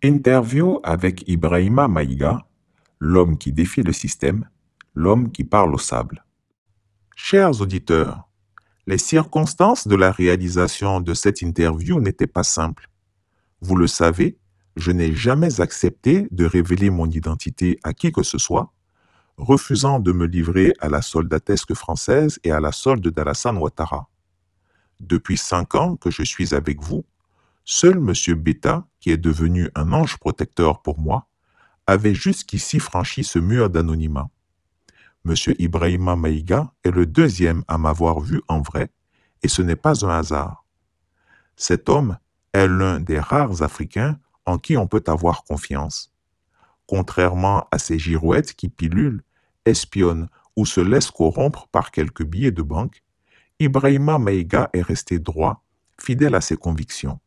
Interview avec Ibrahima Maïga, l'homme qui défie le système, l'homme qui parle au sable. Chers auditeurs, les circonstances de la réalisation de cette interview n'étaient pas simples. Vous le savez, je n'ai jamais accepté de révéler mon identité à qui que ce soit, refusant de me livrer à la soldatesque française et à la solde d'Alassane Ouattara. Depuis 5 ans que je suis avec vous, seul M. Beta, qui est devenu un ange protecteur pour moi, avait jusqu'ici franchi ce mur d'anonymat. M. Ibrahima Maïga est le deuxième à m'avoir vu en vrai, et ce n'est pas un hasard. Cet homme est l'un des rares Africains en qui on peut avoir confiance. Contrairement à ces girouettes qui pilulent, espionnent ou se laissent corrompre par quelques billets de banque, Ibrahima Maïga est resté droit, fidèle à ses convictions.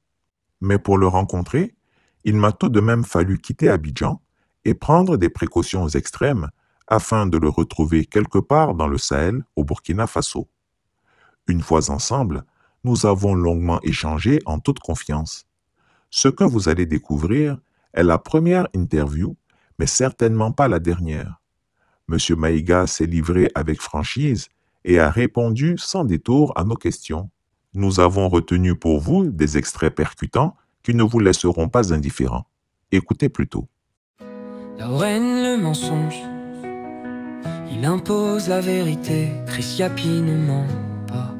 Mais pour le rencontrer, il m'a tout de même fallu quitter Abidjan et prendre des précautions extrêmes afin de le retrouver quelque part dans le Sahel, au Burkina Faso. Une fois ensemble, nous avons longuement échangé en toute confiance. Ce que vous allez découvrir est la première interview, mais certainement pas la dernière. M. Maïga s'est livré avec franchise et a répondu sans détour à nos questions. Nous avons retenu pour vous des extraits percutants qui ne vous laisseront pas indifférents. Écoutez plutôt. Là où règne le mensonge, il impose la vérité. Chris Yapi ne ment pas.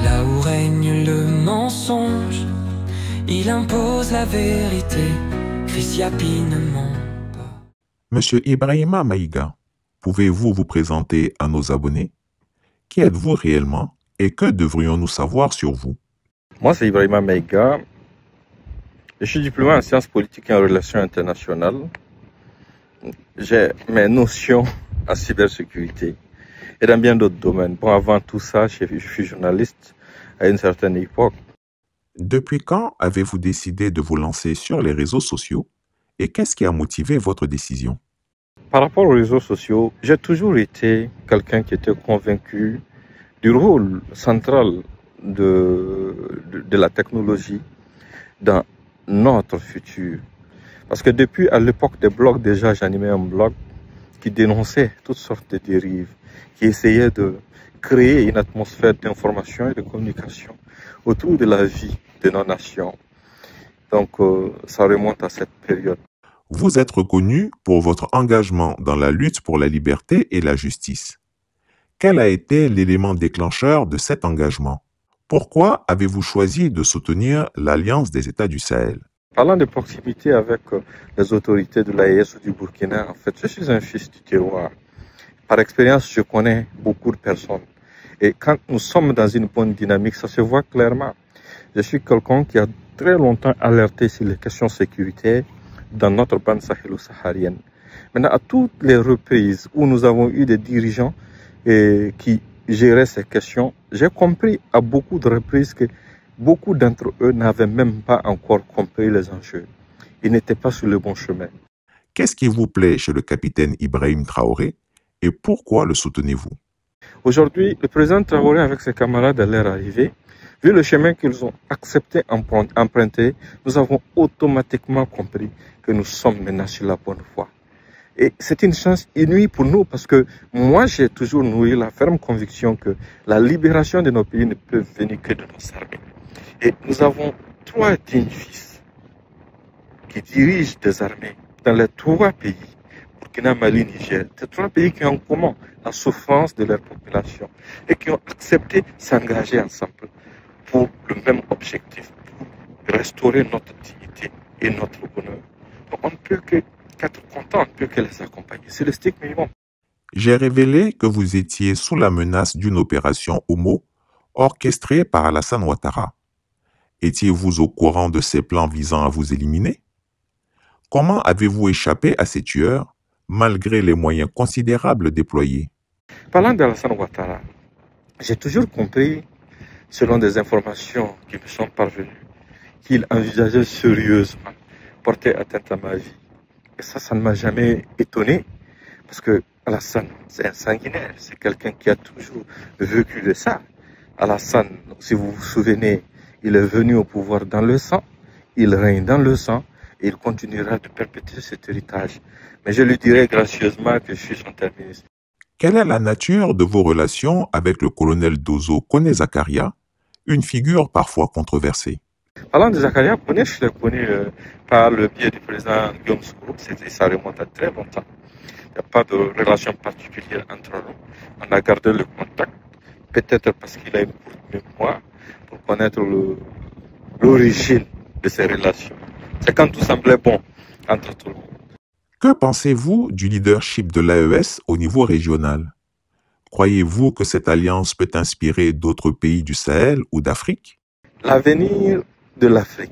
Là où règne le mensonge, il impose la vérité. Chris Yapi ne ment pas. Monsieur Ibrahima Maïga, pouvez-vous vous présenter à nos abonnés? Qui êtes-vous réellement et que devrions-nous savoir sur vous? Moi, c'est Ibrahima Maïga. Je suis diplômé en sciences politiques et en relations internationales. J'ai mes notions en cybersécurité et dans bien d'autres domaines. Bon, avant tout ça, je suis journaliste à une certaine époque. Depuis quand avez-vous décidé de vous lancer sur les réseaux sociaux et qu'est-ce qui a motivé votre décision? Par rapport aux réseaux sociaux, j'ai toujours été quelqu'un qui était convaincu du rôle central de la technologie dans notre futur. Parce que depuis à l'époque des blogs, déjà j'animais un blog qui dénonçait toutes sortes de dérives, qui essayait de créer une atmosphère d'information et de communication autour de la vie de nos nations. Donc ça remonte à cette période. Vous êtes reconnu pour votre engagement dans la lutte pour la liberté et la justice. Quel a été l'élément déclencheur de cet engagement? Pourquoi avez-vous choisi de soutenir l'Alliance des États du Sahel? Parlant de proximité avec les autorités de l'AES ou du Burkina, en fait, je suis un fils du terroir. Par expérience, je connais beaucoup de personnes. Et quand nous sommes dans une bonne dynamique, ça se voit clairement. Je suis quelqu'un qui a très longtemps alerté sur les questions sécuritaires dans notre bande sahélo-saharienne. Maintenant, à toutes les reprises où nous avons eu des dirigeants qui géraient ces questions, j'ai compris à beaucoup de reprises que beaucoup d'entre eux n'avaient même pas encore compris les enjeux. Ils n'étaient pas sur le bon chemin. Qu'est-ce qui vous plaît chez le capitaine Ibrahim Traoré et pourquoi le soutenez-vous? Aujourd'hui, le président Traoré avec ses camarades à leur arrivée, vu le chemin qu'ils ont accepté d'emprunter, nous avons automatiquement compris que nous sommes maintenant sur la bonne voie. Et c'est une chance inouïe pour nous parce que moi, j'ai toujours nourri la ferme conviction que la libération de nos pays ne peut venir que de nos armées. Et nous avons 3 dignes fils qui dirigent des armées dans les 3 pays, Burkina, Mali, Niger. Ces 3 pays qui ont en commun la souffrance de leur population et qui ont accepté de s'engager ensemble pour le même objectif, pour restaurer notre dignité et notre bonheur. Donc on ne peut qu'être content, on ne peut que les accompagner. C'est le strict minimum. J'ai révélé que vous étiez sous la menace d'une opération Homo orchestrée par Alassane Ouattara. Étiez-vous au courant de ces plans visant à vous éliminer? Comment avez-vous échappé à ces tueurs malgré les moyens considérables déployés? Parlant d'Alassane Ouattara, j'ai toujours compris, selon des informations qui me sont parvenues, qu'il envisageait sérieusement porter atteinte à ma vie. Et ça ne m'a jamais étonné, parce que Alassane, c'est un sanguinaire, c'est quelqu'un qui a toujours vécu de ça. Alassane, si vous vous souvenez, il est venu au pouvoir dans le sang, il règne dans le sang, et il continuera de perpétuer cet héritage. Mais je lui dirai gracieusement que je suis son terministe. Quelle est la nature de vos relations avec le colonel Dozo Kone Zakaria, une figure parfois controversée? Parlant de Zakaria, je l'ai connu par le biais du président Guillaume Soro. Ça remonte à très longtemps. Il n'y a pas de relation particulière entre nous. On a gardé le contact, peut-être parce qu'il a une courte mémoire pour connaître l'origine de ces relations. C'est quand tout semblait bon entre tout le monde. Que pensez-vous du leadership de l'AES au niveau régional? Croyez-vous que cette alliance peut inspirer d'autres pays du Sahel ou d'Afrique? L'avenir de l'Afrique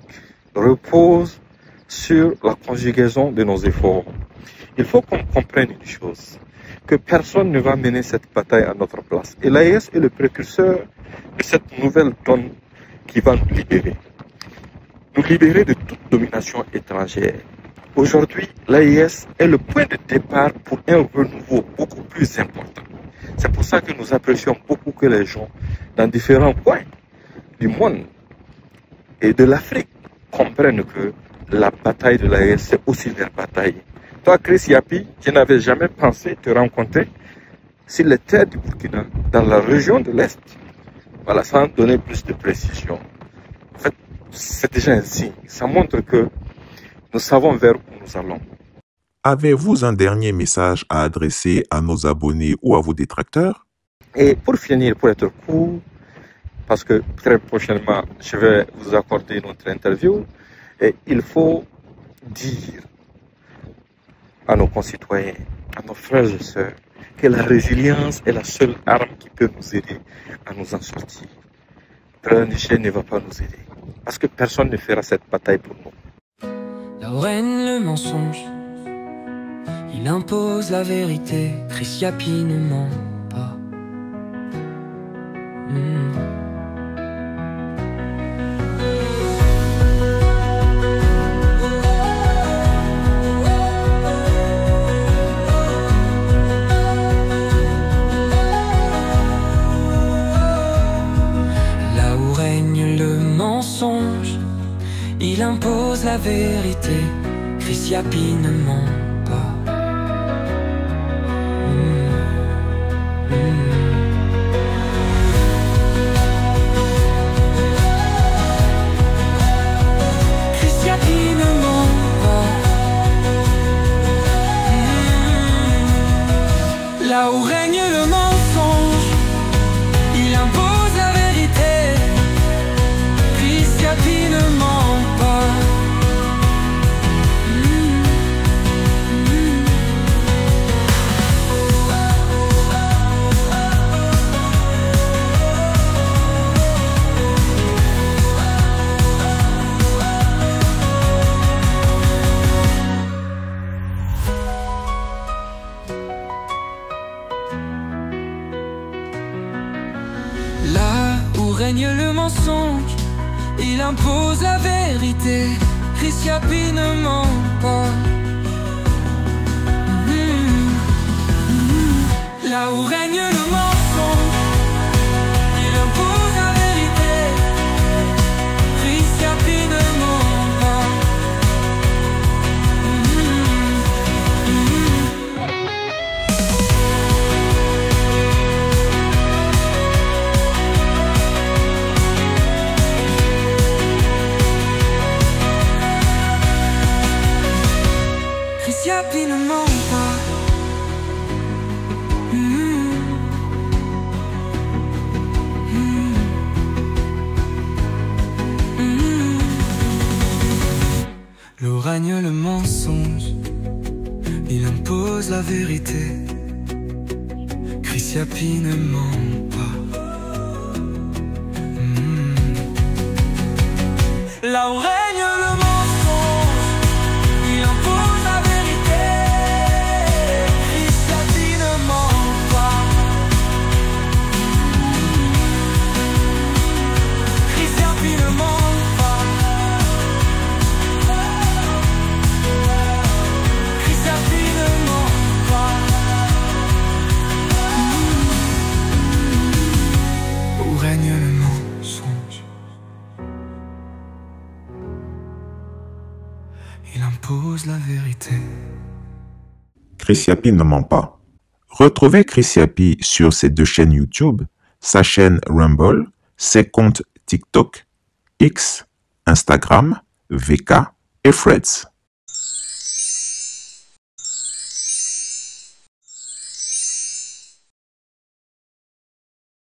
repose sur la conjugaison de nos efforts. Il faut qu'on comprenne une chose, que personne ne va mener cette bataille à notre place. Et l'AES est le précurseur de cette nouvelle donne qui va nous libérer. Nous libérer de toute domination étrangère. Aujourd'hui, l'AES est le point de départ pour un renouveau beaucoup plus important. C'est pour ça que nous apprécions beaucoup que les gens dans différents coins du monde et de l'Afrique comprennent que la bataille de l'AES, c'est aussi leur bataille. Toi, Chris Yapi, je n'avais jamais pensé te rencontrer sur les terres du Burkina, dans la région de l'Est. Voilà, sans donner plus de précision. En fait, c'est déjà un signe. Ça montre que nous savons vers où nous allons. Avez-vous un dernier message à adresser à nos abonnés ou à vos détracteurs? Et pour finir, pour être court, parce que très prochainement, je vais vous accorder notre interview, et il faut dire à nos concitoyens, à nos frères et sœurs, que la résilience est la seule arme qui peut nous aider à nous en sortir. Le Niger ne va pas nous aider, parce que personne ne fera cette bataille pour nous. Là où règne le mensonge, il impose la vérité. Chris Yapi ne ment pas. Là où règne le mensonge, il impose la vérité. Chris Yapi ne ment pas. Chris Yapi ne ment pas. Là où règne le mensonge, il impose la vérité. Chris Yapi ne ment pas. Là où règne le mensonge, il impose la vérité. Chris Yapi ne ment pas. Là où règne le mensonge, il impose la vérité. Chris Yapi ne ment pas. Chris Yapi ne ment pas. Là où règne le mensonge, il impose la vérité. Chris Yapi ne ment pas. Là où règne le mensonge, il impose la vérité. Chris Yapi ne ment pas. Chris Yapi ne ment pas. il impose la vérité. Chris Yapi ne ment pas. Retrouvez Chris Yapi sur ses 2 chaînes YouTube, sa chaîne Rumble, ses comptes TikTok, X, Instagram, VK et Threads.